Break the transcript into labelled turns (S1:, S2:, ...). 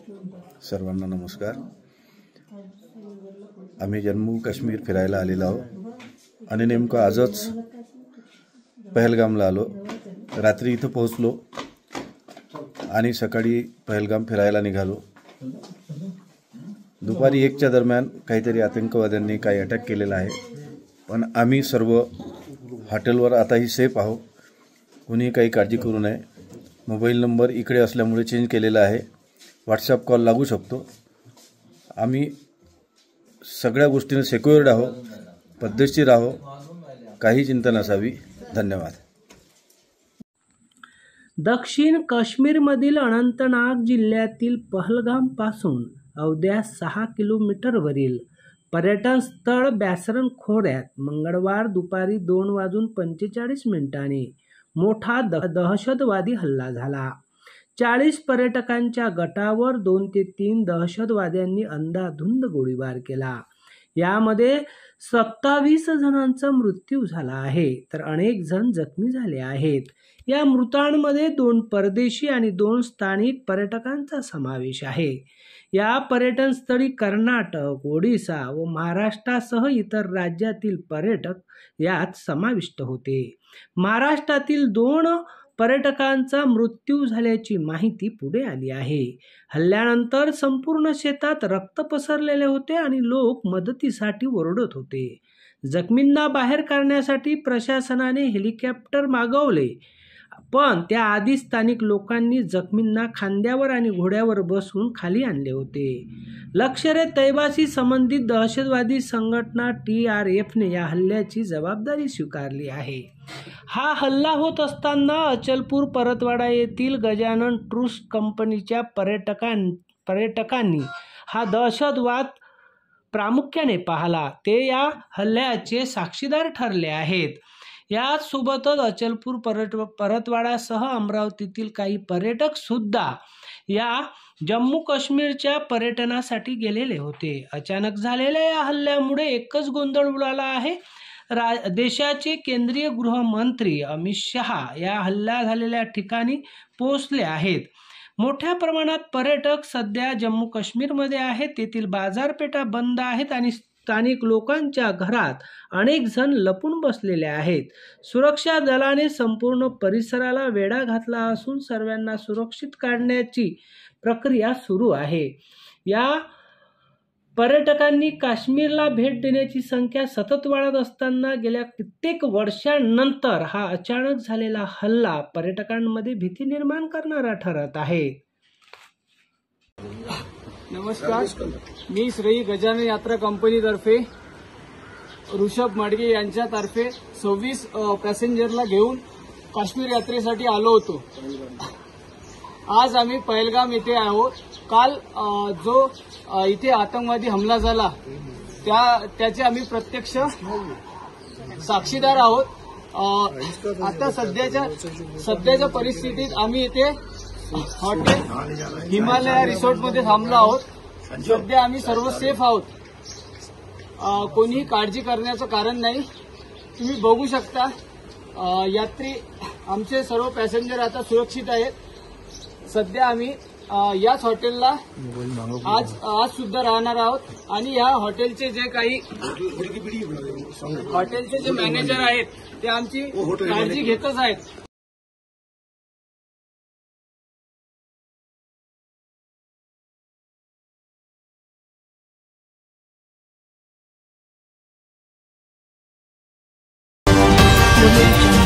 S1: सर्वांना नमस्कार। आम्ही जम्मू काश्मीर फिरायला आलेलो आहोत आणि नेमकं आजच पहलगामला आलो। रात्री इथं पोहोचलो आणि सकाळी पहलगाम फिरायला निघालो। दुपारी 1च्या दरम्यान काहीतरी आतंकवाद्यांनी काही अटॅक केलेला आहे, पण आम्ही सर्व हॉटेलवर आताही सेफ आहोत। कोणी काही काळजी करू नये। मोबाईल नंबर इकडे असल्यामुळे चेंज केलेला आहे। व्हॉट्सअप कॉल लागू शकतो। आम्ही सगळ्या गोष्टीने सिक्युअर्ड आहोत, पद्धतशीर आहोत, काही चिंता नसावी। धन्यवाद।
S2: दक्षिण काश्मीरमधील अनंतनाग जिल्ह्यातील पहलगाम पासून अवघ्या 6 किलोमीटरवरील पर्यटन स्थळ बॅसरन खोऱ्यात मंगळवार दुपारी 2:45 मोठा दहशतवादी हल्ला झाला। 40 पर्यटकांच्या गटावर 2 ते 3 दहशतवाद्यांनी अंधाधुंद गोळीबार केला। यामध्ये 27 जणांचा मृत्यू झाला आहे, तर अनेक जण जखमी झाले आहेत। या मृतांमध्ये 2 परदेशी आणि 2 स्थानिक पर्यटकांचा समावेश आहे। या पर्यटनस्थळी कर्नाटक, ओडिशा व महाराष्ट्रासह इतर राज्यातील पर्यटक यात समाविष्ट होते। महाराष्ट्रातील 2 पर्यटकांचा मृत्यू झाल्याची माहिती पुढे आली आहे। हल्ल्यानंतर संपूर्ण शेतात रक्त पसरलेले होते आणि लोक मदतीसाठी ओरडत होते। जखमींना बाहेर काढण्यासाठी प्रशासनाने हेलिकॉप्टर मागवले, पण त्याआधी स्थानिक लोकांनी जखमींना खांद्यावर आणि घोड्यावर बसवून खाली आणले होते। लष्कर-ए-तैयबाशी संबंधित दहशतवादी संघटना TRFने या हल्ल्याची जबाबदारी स्वीकारली आहे। हा हल्ला होत असताना अचलपूर परतवाडा येथील गजानन टूर्स कंपनीच्या पर्यटकांनी हा दहशतवाद प्रामुख्याने पाहिला। ते या हल्ल्याचे साक्षीदार ठरले आहेत। यासोबतच अचलपूर परतवाडासह अमरावतीतील काही पर्यटक सुद्धा या जम्मू काश्मीरच्या पर्यटनासाठी गेलेले होते। अचानक झालेल्या या हल्ल्यामुळे एकच गोंधळ उडाला आहे। देशाचे केंद्रीय गृहमंत्री अमित शहा या हल्ला झालेल्या ठिकाणी पोहोचले आहेत। मोठ्या प्रमाणात पर्यटक सध्या जम्मू काश्मीरमध्ये आहेत। तेथील बाजारपेठा बंद आहेत आणि स्थानिक लोकांच्या घरात अनेक जण लपून बसलेले आहेत। सुरक्षा दलाने संपूर्ण परिसराला वेढा घातला असून सर्वांना सुरक्षित काढण्याची प्रक्रिया सुरू आहे। या पर्यटकांनी काश्मीरला भेट देण्याची संख्या सतत वाढत असताना गेल्या कित्येक वर्षांनंतर हा अचानक झालेला हल्ला पर्यटकांमध्ये भीती निर्माण करणारा ठरत आहे।
S3: नमस्कार, मी श्री गजानन यात्रा कंपनीतर्फे ऋषभ माडगे यांच्यातर्फे 26 पॅसेंजरला घेऊन काश्मीर यात्रेसाठी आलो होतो। आज आम्ही पहलगाम येथे आहोत। काल जो इथे आतंकवादी हमला झाला त्याचे आम्ही प्रत्यक्ष साक्षीदार आहोत। आता सध्याच्या परिस्थितीत आम्ही इथे हॉटेल हिमालया रिसॉर्टमध्ये थांबलो आहोत। सध्या आम्ही सर्व सेफ आहोत। कोणीही काळजी करण्याचं कारण नाही। तुम्ही बघू शकता यात्री आमचे सर्व पॅसेंजर आता सुरक्षित आहेत। सध्या आम्ही याच हॉटेलला आज सुद्धा राहणार आहोत आणि या हॉटेलचे जे मॅनेजर आहेत ते आमची काळजी घेतच आहेत।
S2: Audio Jungle.